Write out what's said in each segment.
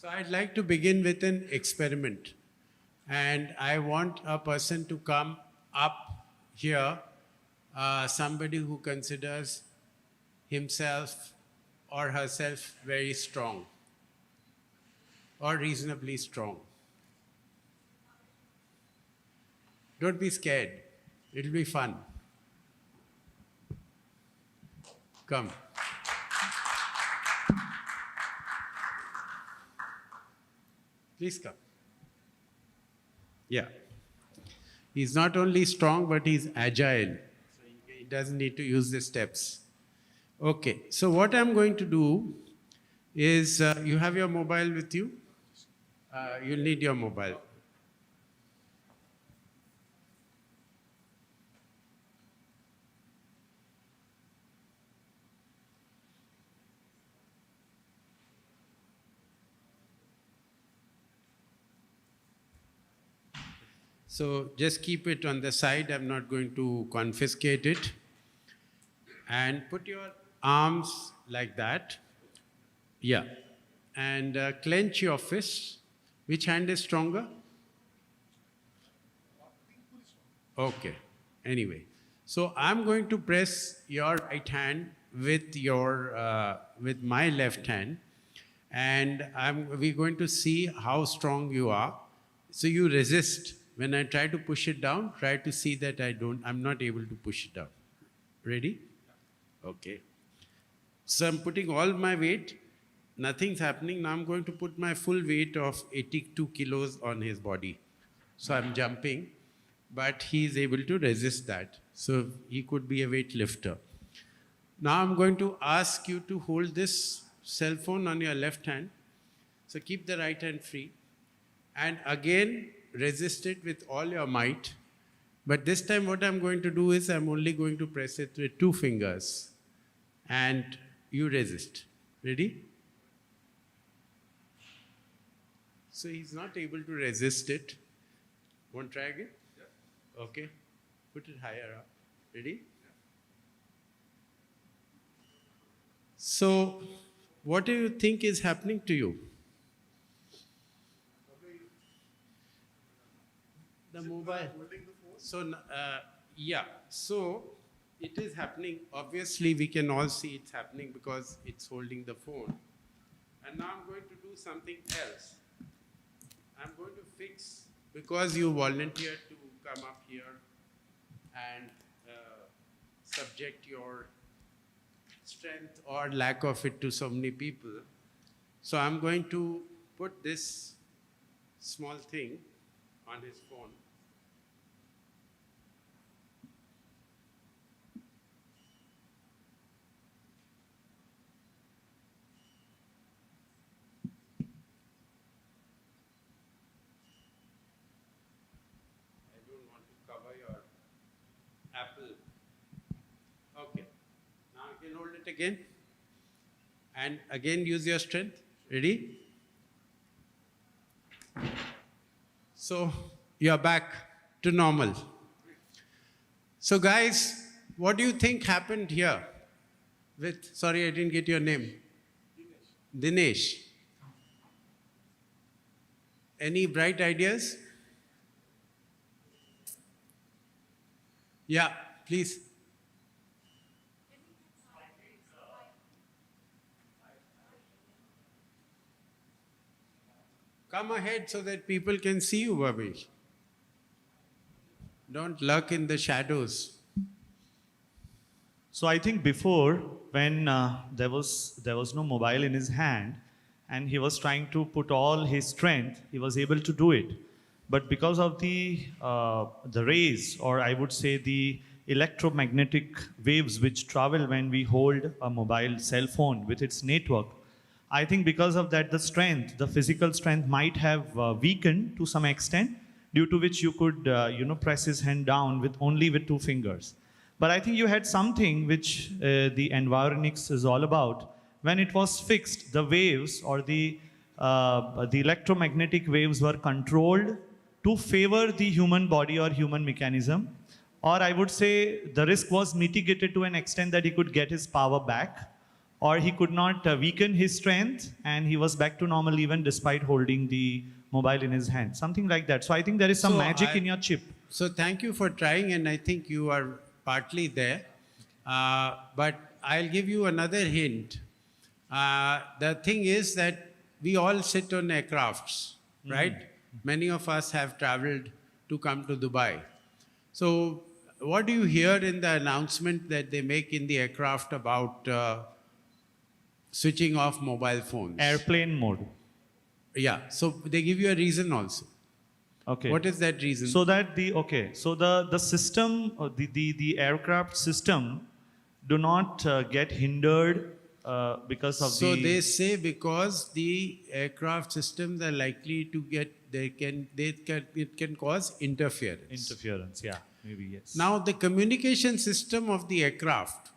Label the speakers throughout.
Speaker 1: So I'd like to begin with an experiment. And I want a person to come up here, somebody who considers himself or herself very strong or reasonably strong. Don't be scared. It'll be fun. Come. Please come. Yeah. He's not only strong, but he's agile. So he doesn't need to use the steps. Okay. So what I'm going to do is, you have your mobile with you? You'll need your mobile. So just keep it on the side. I'm not going to confiscate it. And put your arms like that. Yeah. And clench your fists. Which hand is stronger? Okay. Anyway. So I'm going to press your right hand with with my left hand. And we're going to see how strong you are. So you resist. When I try to push it down, try to see that I'm not able to push it down. Ready? Okay. So I'm putting all my weight. Nothing's happening. Now I'm going to put my full weight of 82 kilos on his body. So I'm jumping, but he's able to resist that. So he could be a weightlifter. Now I'm going to ask you to hold this cell phone on your left hand. So keep the right hand free. And again, resist it with all your might. But this time what I'm going to do is I'm only going to press it with 2 fingers. And you resist. Ready? So he's not able to resist it. Want to try again? Yeah. Okay. Put it higher up. Ready? Yeah. So what do you think is happening to you? The mobile. So, yeah. So, it is happening. Obviously, we can all see it's happening because it's holding the phone. And now I'm going to do something else. I'm going to fix, because you volunteered to come up here and subject your strength or lack of it to so many people. So, I'm going to put this small thing on his phone. I don't want to cover your apple. Okay. Now you can hold it again. And again use your strength. Ready? So you're back to normal. So guys, what do you think happened here? Sorry, I didn't get your name. Dinesh. Any bright ideas? Yeah, please. Come ahead so that people can see you, Bhavesh. Don't lurk in the shadows.
Speaker 2: So I think before, when there was no mobile in his hand, and he was trying to put all his strength, he was able to do it. But because of the rays, or I would say the electromagnetic waves which travel when we hold a mobile cell phone with its network, I think because of that, the physical strength might have weakened to some extent, due to which you could, press his hand down with only with 2 fingers. But I think you had something which the environics is all about. When it was fixed, the waves or the electromagnetic waves were controlled to favor the human body or human mechanism. Or I would say the risk was mitigated to an extent that he could get his power back. or he could not weaken his strength and he was back to normal even despite holding the mobile in his hand. Something like that. So I think there is some
Speaker 1: So
Speaker 2: magic in your chip.
Speaker 1: So thank you for trying, and I think you are partly there. But I'll give you another hint. The thing is that we all sit on aircrafts, right? Many of us have traveled to come to Dubai. So what do you hear in the announcement that they make in the aircraft about switching off mobile phones?
Speaker 2: Airplane mode.
Speaker 1: Yeah, so they give you a reason also.
Speaker 2: Okay.
Speaker 1: What is that reason?
Speaker 2: So that the system, the aircraft system, do not get hindered because of
Speaker 1: So
Speaker 2: the.
Speaker 1: they say because the aircraft systems are likely to get, it can cause interference.
Speaker 2: Interference, yeah, maybe yes.
Speaker 1: Now the communication system of the aircraft,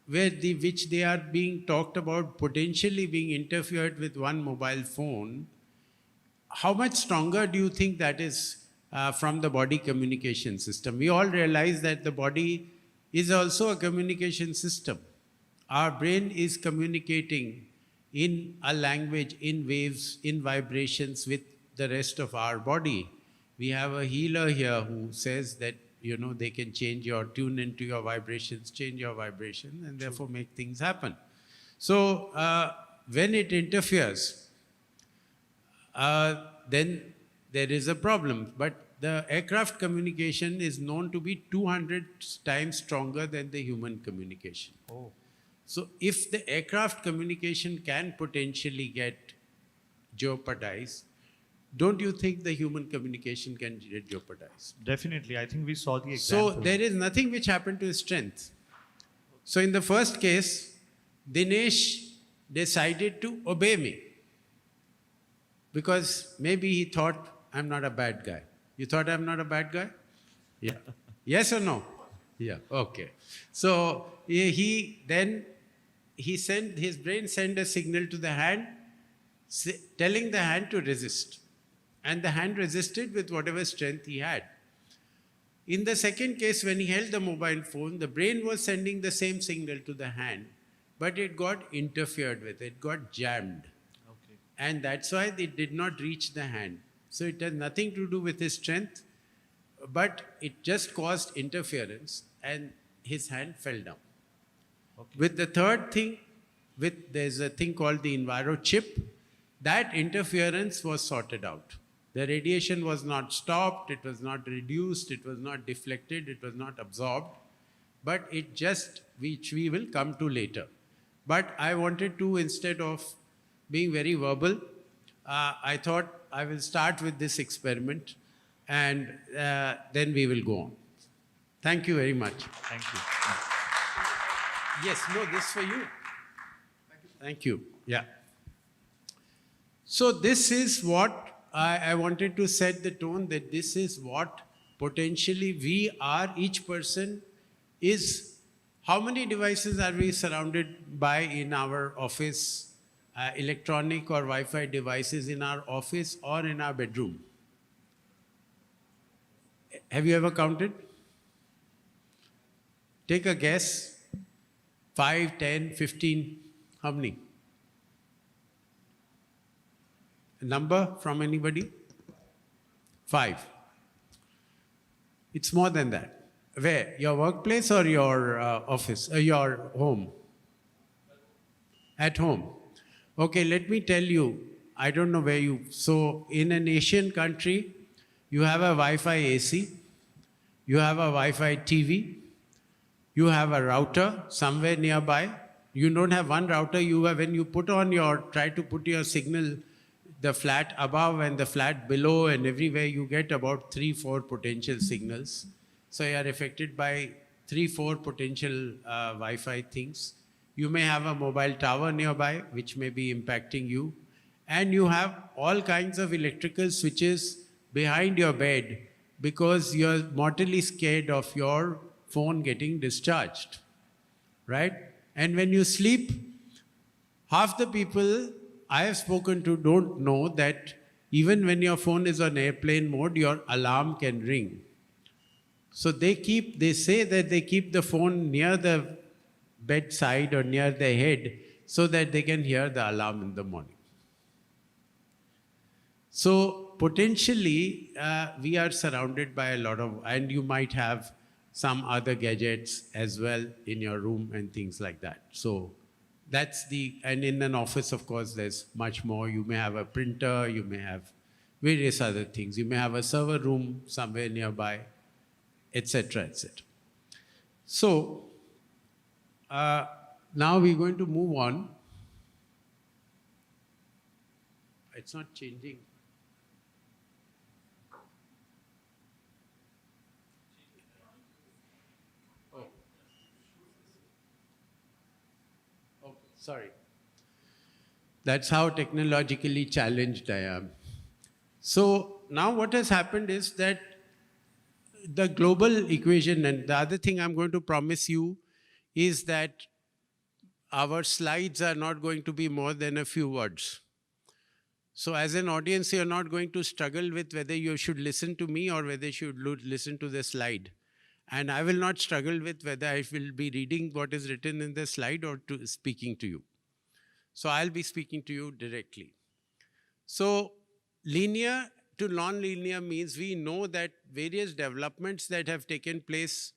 Speaker 1: which they are being talked about potentially being interfered with one mobile phone, how much stronger do you think that is from the body communication system? We all realize that the body is also a communication system. Our brain is communicating in a language, in waves, in vibrations with the rest of our body. We have a healer here who says that, you know, they can tune into your vibrations, change your vibration, and therefore make things happen. So when it interferes, then there is a problem. But the aircraft communication is known to be 200 times stronger than the human communication.
Speaker 2: Oh.
Speaker 1: So if the aircraft communication can potentially get jeopardized, don't you think the human communication can get jeopardized?
Speaker 2: Definitely, I think we saw the example.
Speaker 1: So there is nothing which happened to his strength. So in the first case, Dinesh decided to obey me because maybe he thought I'm not a bad guy. You thought I'm not a bad guy? Yeah. Yes or no? Yeah. Okay. So his brain sent a signal to the hand telling the hand to resist. And the hand resisted with whatever strength he had. In the second case, when he held the mobile phone, the brain was sending the same signal to the hand, but it got interfered with, it got jammed.
Speaker 2: Okay.
Speaker 1: And that's why it did not reach the hand. So it has nothing to do with his strength, but it just caused interference and his hand fell down.
Speaker 2: Okay.
Speaker 1: With the third thing, there's a thing called the Enviro chip, that interference was sorted out. The radiation was not stopped, it was not reduced, it was not deflected, it was not absorbed, but which we will come to later. But I wanted to, instead of being very verbal, I thought I will start with this experiment and then we will go on. Thank you very much.
Speaker 2: Thank you.
Speaker 1: Yes, no, this for you. Thank you. Yeah. So this is what I wanted to set the tone, that this is what potentially we are, each person is. How many devices are we surrounded by in our office, electronic or Wi-Fi devices in our office or in our bedroom? Have you ever counted? Take a guess. 5, 10, 15, how many? A number from anybody? 5. It's more than that. Where? Your workplace or your office? Your home? At home. Okay, let me tell you, I don't know where you... So, in an Asian country, you have a Wi-Fi AC, you have a Wi-Fi TV, you have a router somewhere nearby. You don't have one router, you have, when you try to put your signal, the flat above and the flat below and everywhere, you get about 3-4 potential signals. So you are affected by 3-4 potential Wi-Fi things. You may have a mobile tower nearby, which may be impacting you. And you have all kinds of electrical switches behind your bed because you're mortally scared of your phone getting discharged, right? And when you sleep, half the people I have spoken to don't know that even when your phone is on airplane mode, your alarm can ring. So they say that they keep the phone near the bedside or near the head so that they can hear the alarm in the morning. So potentially, we are surrounded by a lot of, and you might have some other gadgets as well in your room and things like that. So that's and in an office, of course, there's much more. You may have a printer, you may have various other things. You may have a server room somewhere nearby, etc., etc. So now we're going to move on. It's not changing. Sorry. That's how technologically challenged I am. So now what has happened is that the global equation, and the other thing I'm going to promise you is that our slides are not going to be more than a few words. So as an audience, you're not going to struggle with whether you should listen to me or whether you should listen to the slide. And I will not struggle with whether I will be reading what is written in the slide or speaking to you. So I'll be speaking to you directly. So linear to non-linear means we know that various developments that have taken place,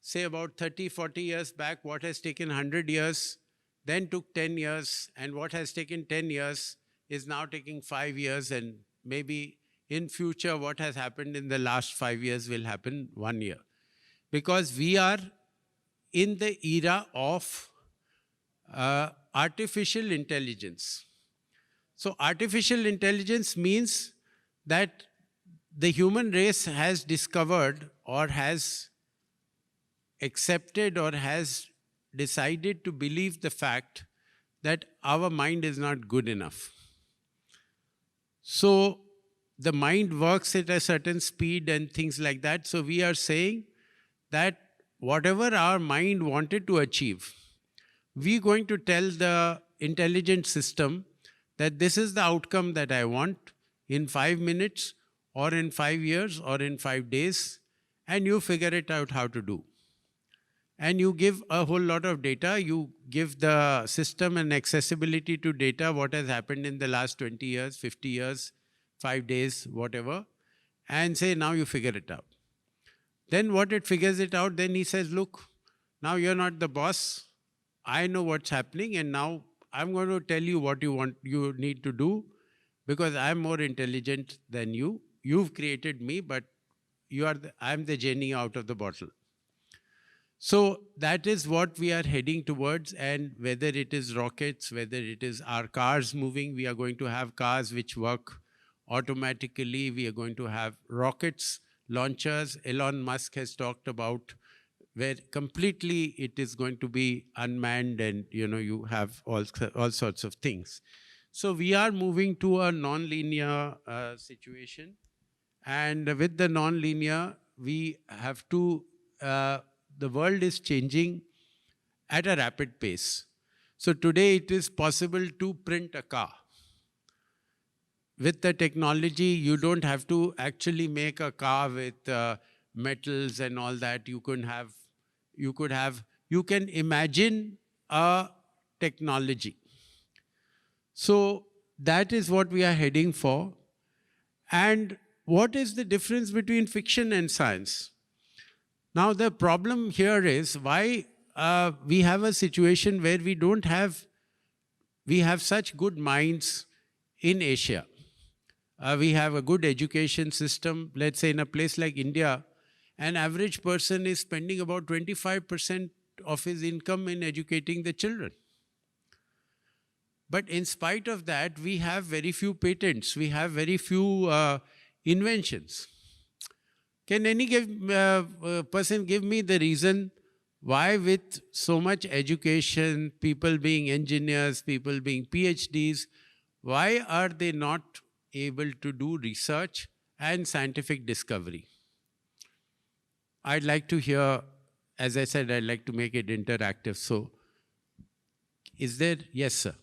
Speaker 1: say about 30, 40 years back, what has taken 100 years, then took 10 years, and what has taken 10 years is now taking 5 years, and maybe in future what has happened in the last 5 years will happen 1 year. Because we are in the era of artificial intelligence. So artificial intelligence means that the human race has discovered or has accepted or has decided to believe the fact that our mind is not good enough. So the mind works at a certain speed and things like that. So we are saying that whatever our mind wanted to achieve, we're going to tell the intelligent system that this is the outcome that I want in 5 minutes or in 5 years or in 5 days, and you figure it out how to do. And you give a whole lot of data, you give the system an accessibility to data, what has happened in the last 20 years, 50 years, 5 days, whatever, and say, now you figure it out. Then what it figures it out, then he says, look, now you're not the boss, I know what's happening, and now I'm going to tell you what you need to do, because I'm more intelligent than you. You've created me, but I'm the genie out of the bottle. So that is what we are heading towards, and whether it is rockets, whether it is our cars moving, we are going to have cars which work automatically. We are going to have rockets, launchers. Elon Musk has talked about where completely it is going to be unmanned, and you have all sorts of things. So we are moving to a non-linear situation, and with the non-linear, we have to, the world is changing at a rapid pace. So today it is possible to print a car. With the technology, you don't have to actually make a car with metals and all that. You can imagine a technology. So that is what we are heading for. And what is the difference between fiction and science? Now the problem here is why we have a situation where we have such good minds in Asia. We have a good education system. Let's say in a place like India, an average person is spending about 25% of his income in educating the children. But in spite of that, we have very few patents. We have very few inventions. Can any person give me the reason why, with so much education, people being engineers, people being PhDs, why are they not able to do research and scientific discovery? I'd like to hear, as I said, I'd like to make it interactive. So, is there? Yes, sir.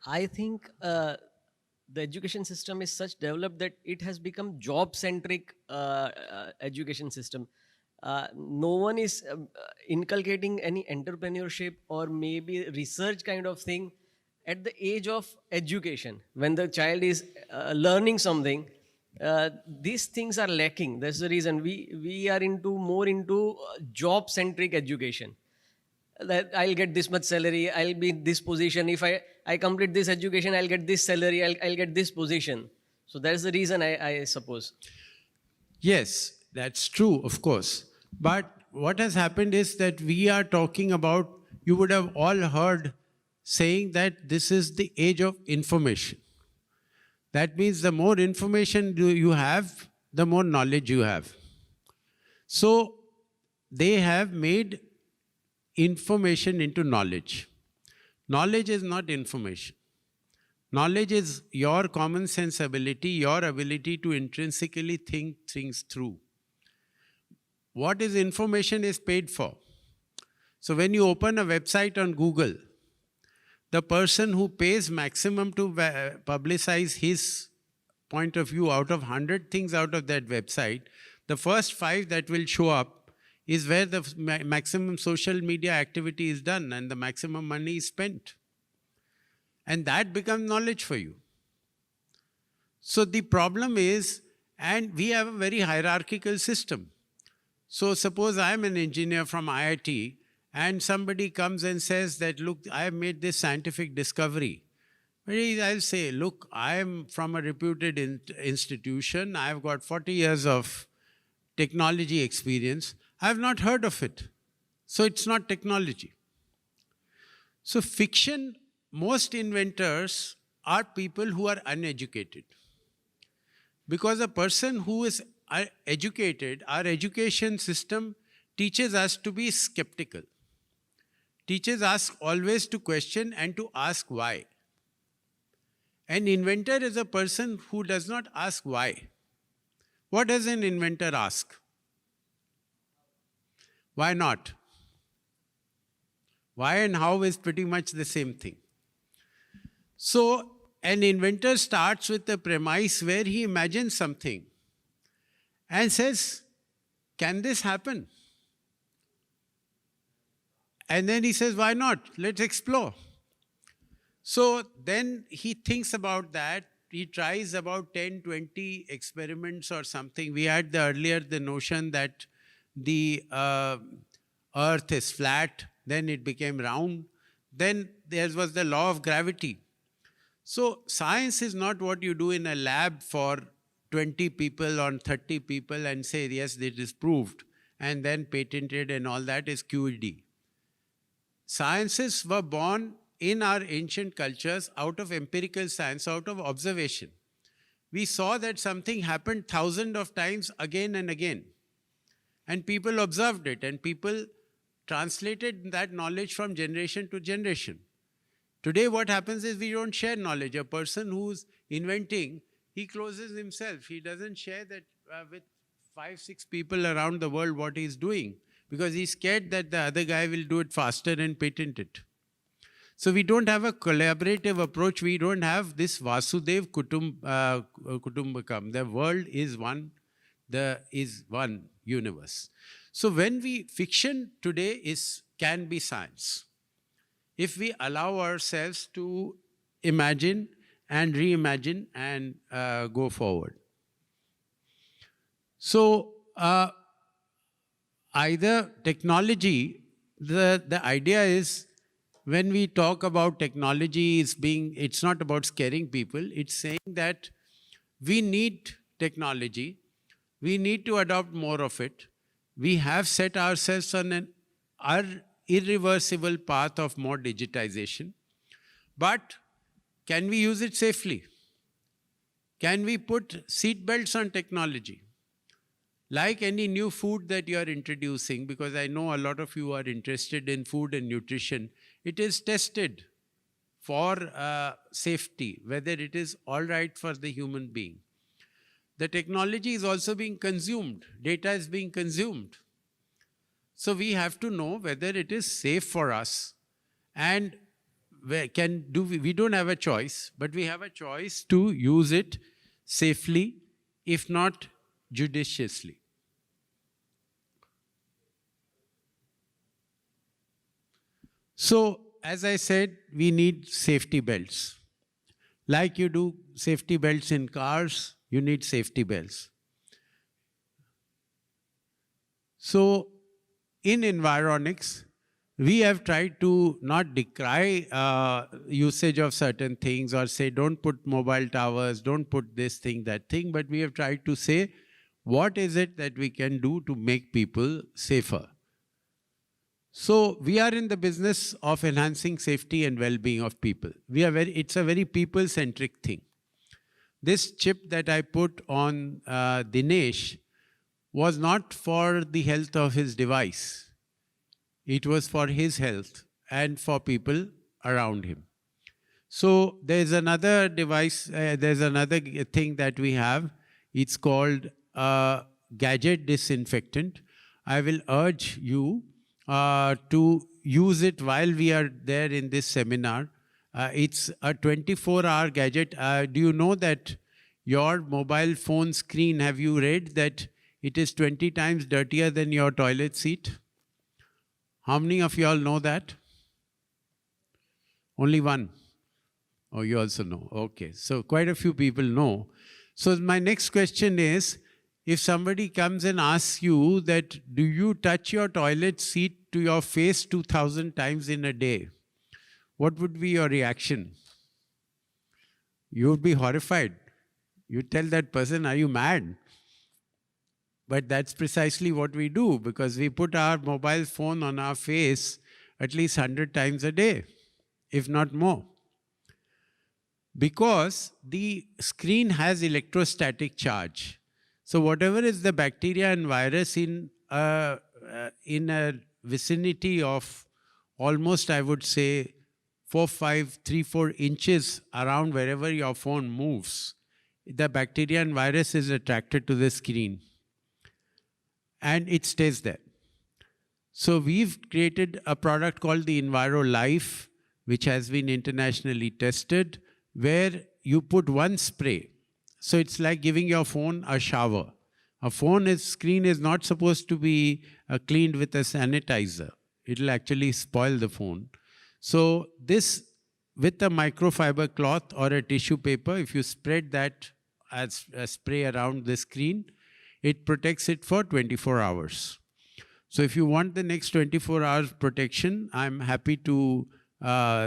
Speaker 3: I think the education system is such developed that it has become job-centric education system. no one is inculcating any entrepreneurship or maybe research kind of thing at the age of education when the child is learning something. These things are lacking. That's the reason we are into more into job centric education, that I'll get this much salary, I'll be in this position. If I complete this education, I'll get this salary, I'll get this position. So that's the reason I suppose.
Speaker 1: Yes, that's true, of course. But what has happened is that we are talking about, you would have all heard saying that this is the age of information. That means the more information you have, the more knowledge you have. So they have made information into knowledge. Knowledge is not information. Knowledge is your common sense ability, your ability to intrinsically think things through. What is information is paid for. So when you open a website on Google, the person who pays maximum to publicize his point of view out of 100 things out of that website, the first 5 that will show up is where the maximum social media activity is done and the maximum money is spent. And that becomes knowledge for you. So the problem is, and we have a very hierarchical system. So suppose I'm an engineer from IIT and somebody comes and says that, look, I have made this scientific discovery. I'll say, look, I am from a reputed institution. I've got 40 years of technology experience. I've not heard of it. So it's not technology. So fiction, most inventors are people who are uneducated. Because a person who is educated, our education system teaches us to be skeptical. Teaches us always to question and to ask why. An inventor is a person who does not ask why. What does an inventor ask? Why not? Why and how is pretty much the same thing. So an inventor starts with a premise where he imagines something and says, can this happen? And then he says, why not? Let's explore. So then he thinks about that. He tries about 10, 20 experiments or something. We had earlier the notion that the earth is flat, then it became round. Then there was the law of gravity. So science is not what you do in a lab for 20 people or 30 people and say, yes, it is proved, and then patented and all that is QED. Sciences were born in our ancient cultures out of empirical science, out of observation. We saw that something happened thousands of times again and again. And people observed it, and people translated that knowledge from generation to generation. Today what happens is we don't share knowledge. A person who's inventing, he closes himself. He doesn't share that with 5, 6 people around the world what he's doing, because he's scared that the other guy will do it faster and patent it. So we don't have a collaborative approach. We don't have this Vasudev Kutumbakam. The world is one, is one universe. So when fiction today can be science. If we allow ourselves to imagine and reimagine and go forward. So either technology, the idea is, when we talk about technology it's not about scaring people, it's saying that we need technology, we need to adopt more of it. We have set ourselves on an irreversible path of more digitization. But can we use it safely? Can we put seat belts on technology? Like any new food that you are introducing, because I know a lot of you are interested in food and nutrition, it is tested for safety, whether it is all right for the human being. The technology is also being consumed. Data is being consumed. So we have to know whether it is safe for us, and we don't have a choice, but we have a choice to use it safely, if not judiciously. So, as I said, we need safety belts. Like you do safety belts in cars, you need safety belts. So, in environics, we have tried to not decry usage of certain things or say, don't put mobile towers, don't put this thing, that thing, but we have tried to say, what is it that we can do to make people safer? So we are in the business of enhancing safety and well-being of people. It's a very people-centric thing. This chip that I put on Dinesh was not for the health of his device. It was for his health and for people around him. So there's another device, there's another thing that we have. It's called gadget disinfectant. I will urge you to use it while we are there in this seminar. It's a 24-hour gadget. Do you know that your mobile phone screen, have you read that it is 20 times dirtier than your toilet seat? How many of you all know that? Only one. Oh, you also know. Okay, so quite a few people know. So my next question is, if somebody comes and asks you that, do you touch your toilet seat to your face 2,000 times in a day? What would be your reaction? You would be horrified. You tell that person, are you mad? But that's precisely what we do, because we put our mobile phone on our face at least 100 times a day, if not more. Because the screen has electrostatic charge. So whatever is the bacteria and virus in a vicinity of almost, I would say, 3-4 inches around wherever your phone moves, the bacteria and virus is attracted to the screen. And it stays there. So we've created a product called the Enviro Life, which has been internationally tested, where you put one spray. So it's like giving your phone a shower. A screen is not supposed to be cleaned with a sanitizer. It'll actually spoil the phone. So this, with a microfiber cloth or a tissue paper, if you spread that as a spray around the screen, it protects it for 24 hours. So if you want the next 24 hours protection, I'm happy to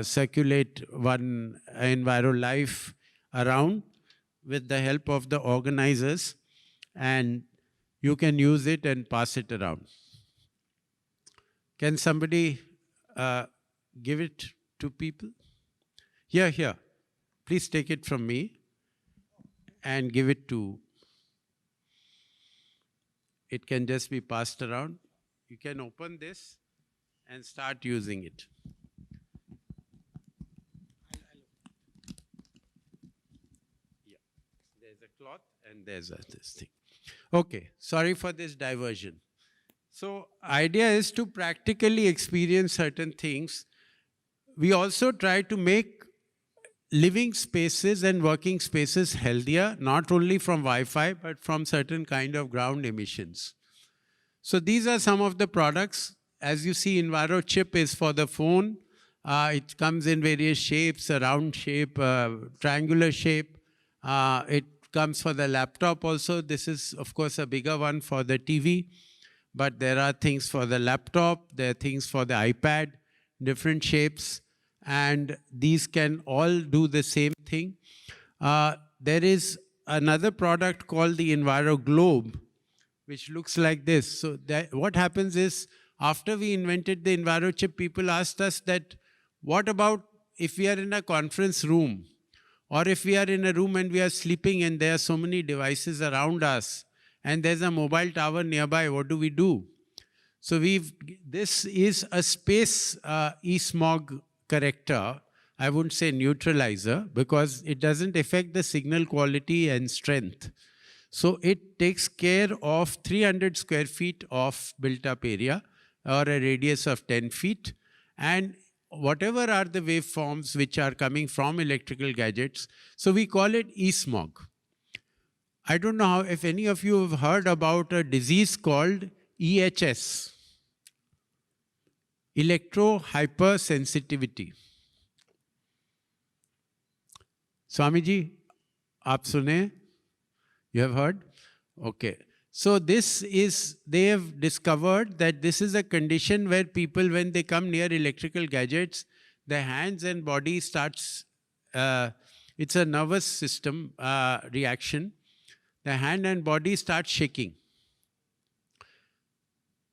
Speaker 1: circulate one Enviro Life around with the help of the organizers, and you can use it and pass it around. Can somebody give it to people? Here. Please take it from me and give it to. It can just be passed around. You can open this and start using it. Yeah, there's a cloth and there's this thing. Okay, sorry for this diversion. So idea is to practically experience certain things. We also try to make living spaces and working spaces healthier, not only from Wi-Fi, but from certain kind of ground emissions. So these are some of the products. As you see, Enviro chip is for the phone. It comes in various shapes, a round shape, triangular shape. It comes for the laptop also. This is, of course, a bigger one for the TV. But there are things for the laptop. There are things for the iPad, different shapes. And these can all do the same thing. There is another product called the Enviro Globe, which looks like this. So what happens is, after we invented the Enviro chip, people asked us that, what about if we are in a conference room, or if we are in a room and we are sleeping and there are so many devices around us, and there's a mobile tower nearby, what do we do? So this is a space e-smog corrector. I wouldn't say neutralizer, because it doesn't affect the signal quality and strength. So it takes care of 300 square feet of built-up area, or a radius of 10 feet. And whatever are the waveforms which are coming from electrical gadgets, so we call it e-smog. I don't know if any of you have heard about a disease called EHS. electro-hypersensitivity. Swamiji, aap sune? You have heard? Okay. So this is, they have discovered that this is a condition where people, when they come near electrical gadgets, their hands and body starts, it's a nervous system reaction. The hand and body start shaking.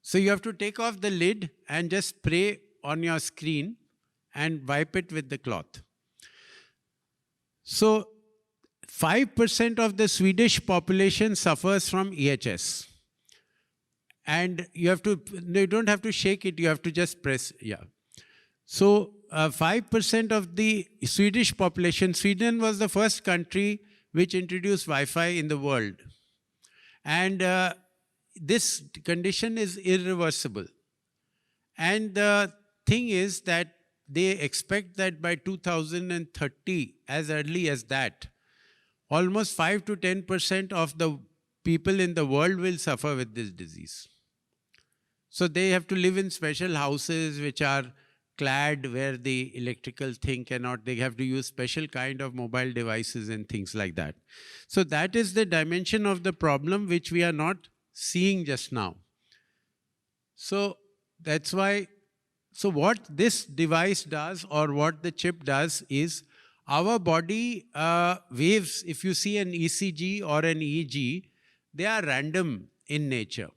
Speaker 1: So you have to take off the lid and just spray on your screen and wipe it with the cloth. So 5% of the Swedish population suffers from EHS. And you don't have to shake it, you have to just press, yeah. So 5% of the Swedish population, Sweden was the first country which introduced Wi-Fi in the world. And this condition is irreversible. And the thing is that they expect that by 2030, as early as that, almost 5 to 10% of the people in the world will suffer with this disease. So they have to live in special houses which are clad where the electrical thing cannot, they have to use special kind of mobile devices and things like that. So that is the dimension of the problem which we are not seeing just now. So that's why, so what this device does or what the chip does is our body waves, if you see an ECG or an EEG, they are random in nature.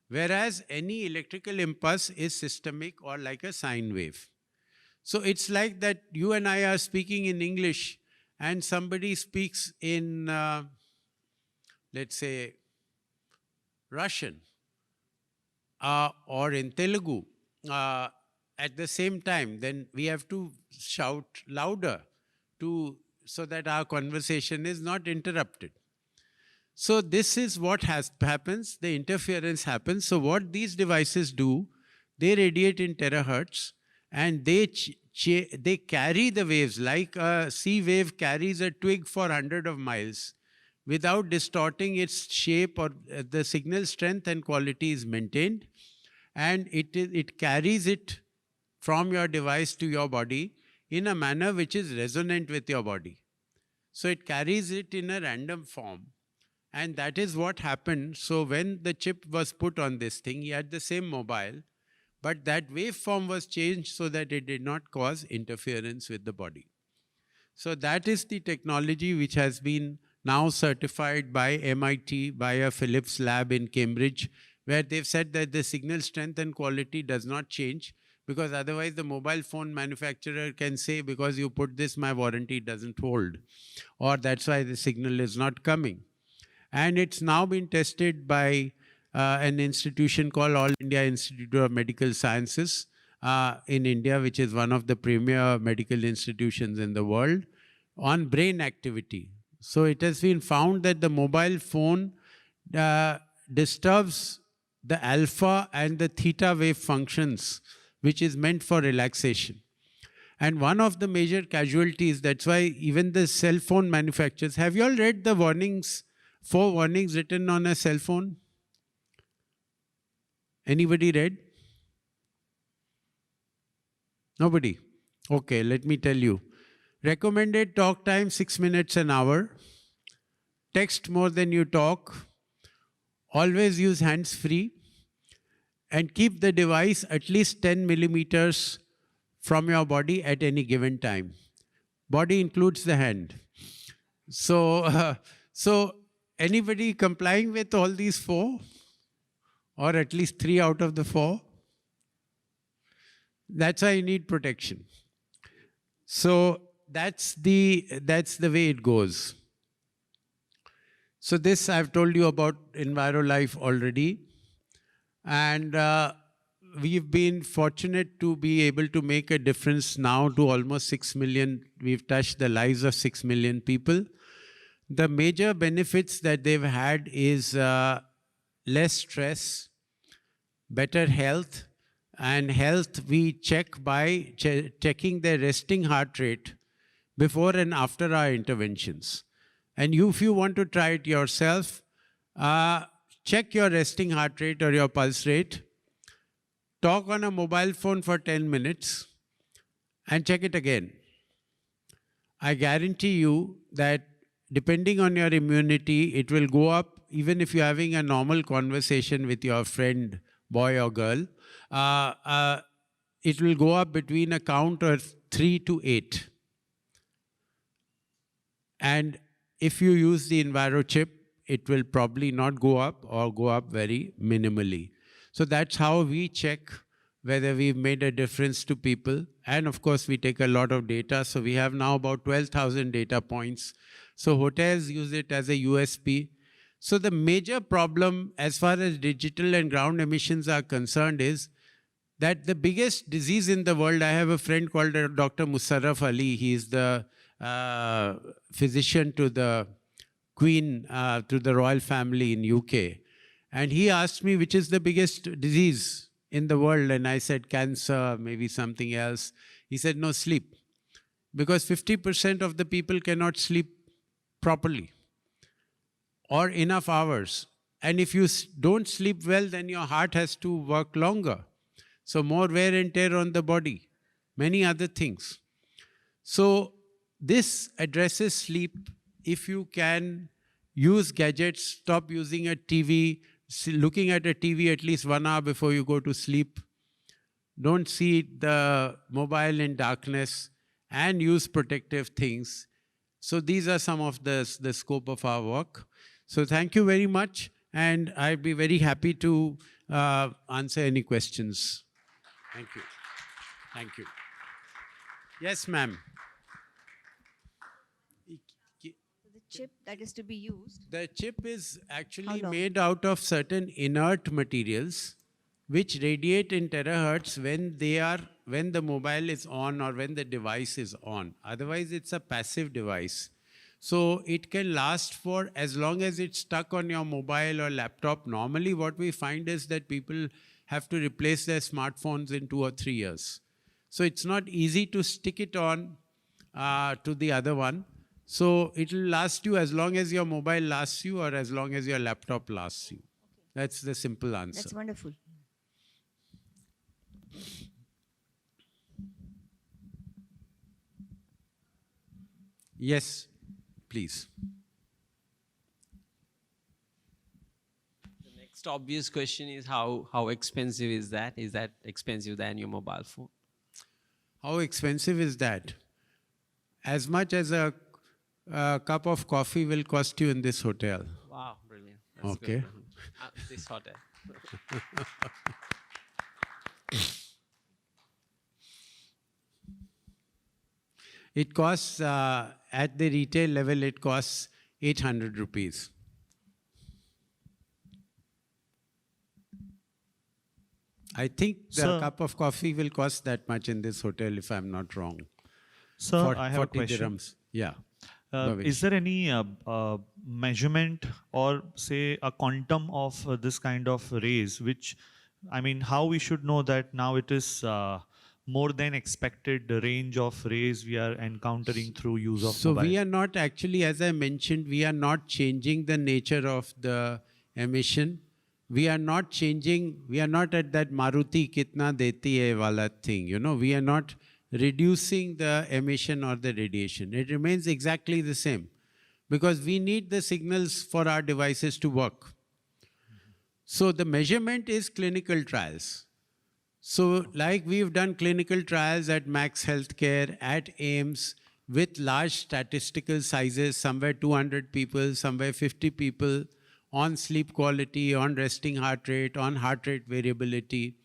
Speaker 1: Whereas any electrical impulse is systemic or like a sine wave. So it's like that you and I are speaking in English and somebody speaks in, let's say, Russian or in Telugu at the same time, then we have to shout louder so that our conversation is not interrupted. So this is what happens, the interference happens. So what these devices do, they radiate in terahertz and they carry the waves like a sea wave carries a twig for 100 of miles without distorting its shape, or the signal strength and quality is maintained, and it carries it from your device to your body in a manner which is resonant with your body. So it carries it in a random form. And that is what happened. So when the chip was put on this thing, he had the same mobile, but that waveform was changed so that it did not cause interference with the body. So that is the technology which has been now certified by MIT, by a Philips lab in Cambridge, where they've said that the signal strength and quality does not change, because otherwise the mobile phone manufacturer can say, because you put this, my warranty doesn't hold, or that's why the signal is not coming. And it's now been tested by an institution called All India Institute of Medical Sciences in India, which is one of the premier medical institutions in the world, on brain activity. So it has been found that the mobile phone disturbs the alpha and the theta wave functions, which is meant for relaxation. And one of the major casualties, that's why even the cell phone manufacturers, have you all read the warnings, 4 warnings written on a cell phone? Anybody read? Nobody? Okay, let me tell you. Recommended talk time 6 minutes an hour. Text more than you talk. Always use hands-free. And keep the device at least 10 millimeters from your body at any given time. Body includes the hand. So, anybody complying with all these 4? Or at least 3 out of the 4? That's why you need protection. So that's the way it goes. So this I've told you about EnviroLife already. And we've been fortunate to be able to make a difference now to almost 6 million. We've touched the lives of 6 million people. The major benefits that they've had is less stress, better health. And health we check by checking their resting heart rate before and after our interventions. And if you want to try it yourself, check your resting heart rate or your pulse rate talk on a mobile phone for 10 minutes, and check it again. I guarantee you that depending on your immunity, it will go up even if you're having a normal conversation with your friend, boy or girl. Uh, uh, it will go up between a count of 3 to 8. And if you use the EnviroChip, it will probably not go up or go up very minimally. So that's how we check whether we've made a difference to people. And of course, we take a lot of data. So we have now about 12,000 data points. So hotels use it as a USP. So the major problem as far as digital and ground emissions are concerned is that the biggest disease in the world, I have a friend called Dr. Musarraf Ali. He is the physician to the Queen, to the royal family in UK. And he asked me, which is the biggest disease in the world? And I said, cancer, maybe something else. He said, no, sleep. Because 50% of the people cannot sleep properly or enough hours. And if you don't sleep well, then your heart has to work longer. So more wear and tear on the body, many other things. So this addresses sleep. If you can use gadgets, stop using a TV, looking at a TV at least 1 hour before you go to sleep. Don't see the mobile in darkness and use protective things. So these are some of the scope of our work. So thank you very much. And I'd be very happy to answer any questions. Thank you. Thank you. Yes, ma'am.
Speaker 4: The chip that is to be used.
Speaker 1: The chip is actually
Speaker 4: long?
Speaker 1: made out of certain inert materials which radiate in terahertz when the mobile is on or when the device is on. Otherwise, it's a passive device. So it can last for as long as it's stuck on your mobile or laptop. Normally, what we find is that people have to replace their smartphones in 2 or 3 years. So it's not easy to stick it on to the other one. So it will last you as long as your mobile lasts you or as long as your laptop lasts you. That's the simple answer.
Speaker 4: That's wonderful.
Speaker 1: Yes, please.
Speaker 5: The next obvious question is how expensive is that? Is that expensive than your mobile phone?
Speaker 1: How expensive is that? As much as a cup of coffee will cost you in this hotel.
Speaker 5: Wow, brilliant. That's
Speaker 1: Okay.
Speaker 5: good. This hotel.
Speaker 1: It costs, at the retail level, it costs 800 rupees. I think the
Speaker 2: Sir.
Speaker 1: cup of coffee will cost that much in this hotel, if I'm not wrong.
Speaker 2: Sir, I have a
Speaker 1: 40
Speaker 2: question.
Speaker 1: dirhams. Yeah.
Speaker 2: Is there any measurement or say a quantum of this kind of rays, which, I mean, how we should know that now it is more than expected range of rays we are encountering through use of
Speaker 1: So
Speaker 2: mobile?
Speaker 1: we are not actually, as I mentioned, we are not changing the nature of the emission. We are not changing, we are not at that Maruti kitna deti hai wala thing, you know, we are not reducing the emission or the radiation. It remains exactly the same because we need the signals for our devices to work. So the measurement is clinical trials. So like we've done clinical trials at Max Healthcare, at AIMS, with large statistical sizes, somewhere 200 people, somewhere 50 people, on sleep quality, on resting heart rate, on heart rate variability.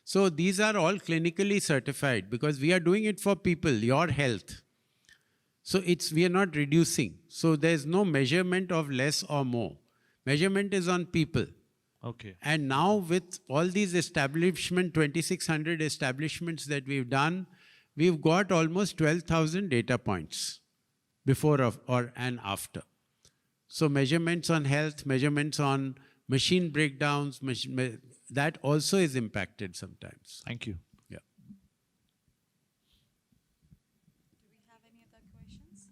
Speaker 1: So these are all clinically certified because we are doing it for people, your health. So we are not reducing. So there's no measurement of less or more. Measurement is on people.
Speaker 2: Okay.
Speaker 1: And now with all these 2,600 establishments that we've done, we've got almost 12,000 data points before or and after. So measurements on health, measurements on machine breakdowns, that also is impacted sometimes.
Speaker 2: Thank you.
Speaker 1: Yeah.
Speaker 6: Do we have any other questions?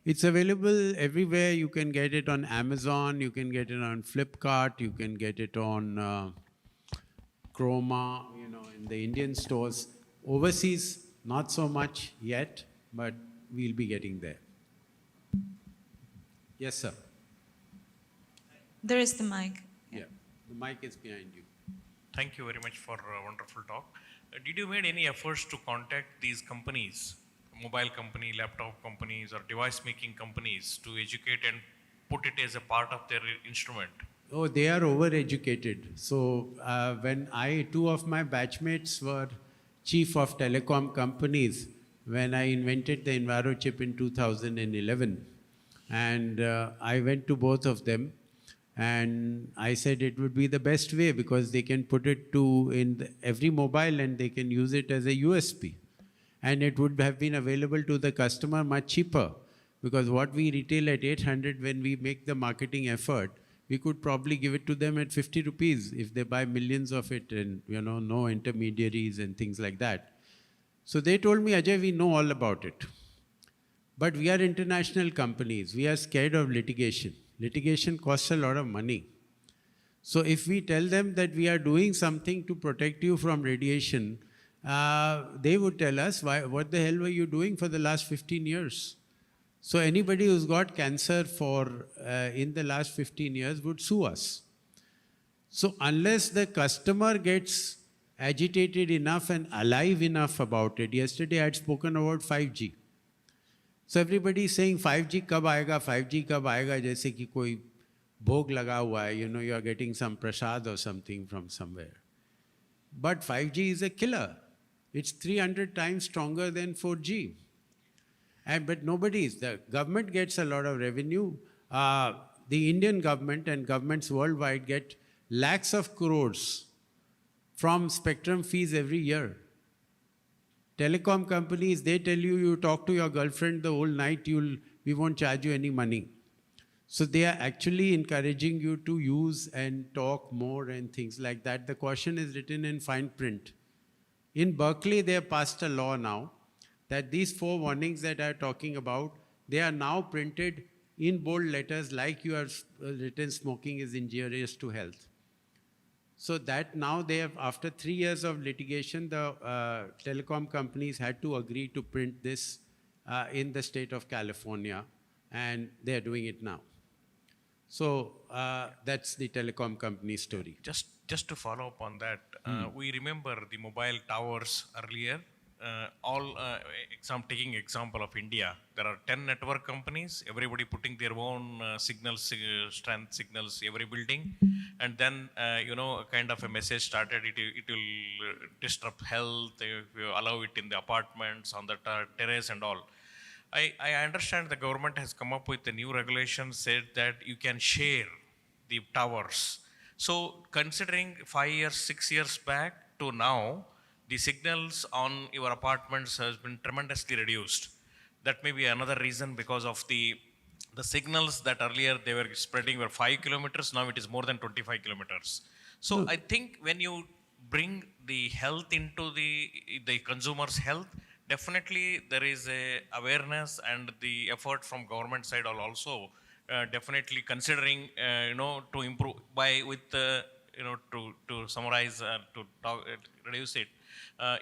Speaker 1: It's available everywhere. You can get it on Amazon, you can get it on Flipkart, you can get it on Chroma, in the Indian stores. Overseas, not so much yet, but we'll be getting there. Yes, sir.
Speaker 7: There is the mic.
Speaker 1: Yeah, the mic is behind you.
Speaker 8: Thank you very much for a wonderful talk. Did you made any efforts to contact these companies, mobile company, laptop companies, or device making companies to educate and put it as a part of their instrument?
Speaker 1: Oh, they are overeducated. So when two of my batchmates were chief of telecom companies when I invented the EnviroChip in 2011. And I went to both of them and I said it would be the best way because they can put it every mobile and they can use it as a USB. And it would have been available to the customer much cheaper because what we retail at 800 when we make the marketing effort, we could probably give it to them at 50 rupees if they buy millions of it and no intermediaries and things like that. So they told me, Ajay, we know all about it. But we are international companies. We are scared of litigation. Litigation costs a lot of money. So if we tell them that we are doing something to protect you from radiation, they would tell us, what the hell were you doing for the last 15 years? So anybody who's got cancer in the last 15 years would sue us. So unless the customer gets agitated enough and alive enough about it, yesterday I had spoken about 5G. So everybody is saying 5G kab aayega, 5G kab aayega, jaise ki koi bhog laga hua hai, you are getting some prasad or something from somewhere. But 5G is a killer. It's 300 times stronger than 4G. But the government gets a lot of revenue. The Indian government and governments worldwide get lakhs of crores from spectrum fees every year. Telecom companies, they tell you, you talk to your girlfriend the whole night, we won't charge you any money. So they are actually encouraging you to use and talk more and things like that. The caution is written in fine print. In Berkeley, they have passed a law now that these 4 warnings that I'm talking about, they are now printed in bold letters like you have written smoking is injurious to health. So that now they have, after 3 years of litigation, the telecom companies had to agree to print this in the state of California, and they are doing it now. So that's the telecom company story.
Speaker 8: Just to follow up on that, we remember the mobile towers earlier. Taking example of India, there are 10 network companies, everybody putting their own strength signals, every building, and then kind of a message started. It will disrupt health if you allow it in the apartments, on the terrace and all. I understand the government has come up with a new regulation, said that you can share the towers. So considering 5 years, 6 years back to now, the signals on your apartments has been tremendously reduced. That may be another reason because of the signals that earlier they were spreading were 5 kilometers, now it is more than 25 kilometers. So I think when you bring the health into the consumer's health, definitely there is a awareness and the effort from government side are also definitely considering, to improve to summarize, to reduce it.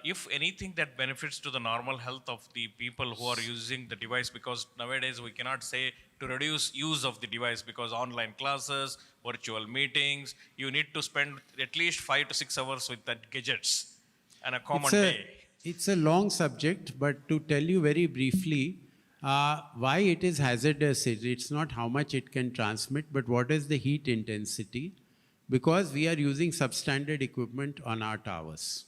Speaker 8: If anything that benefits to the normal health of the people who are using the device, because nowadays we cannot say to reduce use of the device because online classes, virtual meetings, you need to spend at least 5 to 6 hours with that gadgets and a common day.
Speaker 1: It's a long subject, but to tell you very briefly why it is hazardous, it's not how much it can transmit, but what is the heat intensity, because we are using substandard equipment on our towers.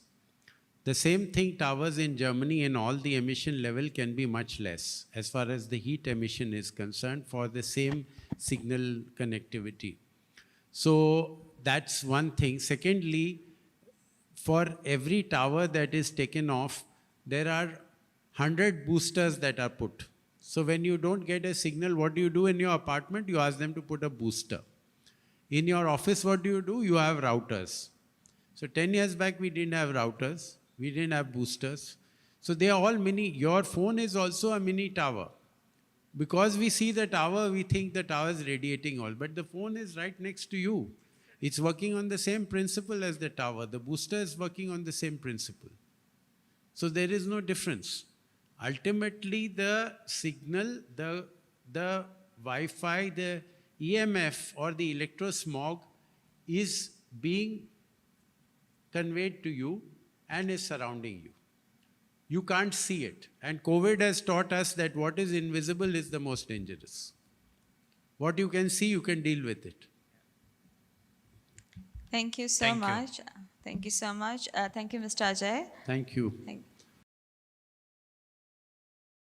Speaker 1: The same thing, towers in Germany and all the emission level can be much less as far as the heat emission is concerned for the same signal connectivity. So that's one thing. Secondly, for every tower that is taken off, there are 100 boosters that are put. So when you don't get a signal, what do you do in your apartment? You ask them to put a booster. In your office, what do? You have routers. So 10 years back, we didn't have routers. We didn't have boosters. So they are all mini. Your phone is also a mini tower. Because we see the tower, we think the tower is radiating all. But the phone is right next to you. It's working on the same principle as the tower. The booster is working on the same principle. So there is no difference. Ultimately, the signal, the Wi-Fi, the EMF or the electrosmog is being conveyed to you and is surrounding you. You can't see it. And COVID has taught us that what is invisible is the most dangerous. What you can see, you can deal with it.
Speaker 7: Thank you so
Speaker 8: Thank you.
Speaker 7: much. Thank you so much. Thank you, Mr. Ajay.
Speaker 1: Thank you.
Speaker 7: Thank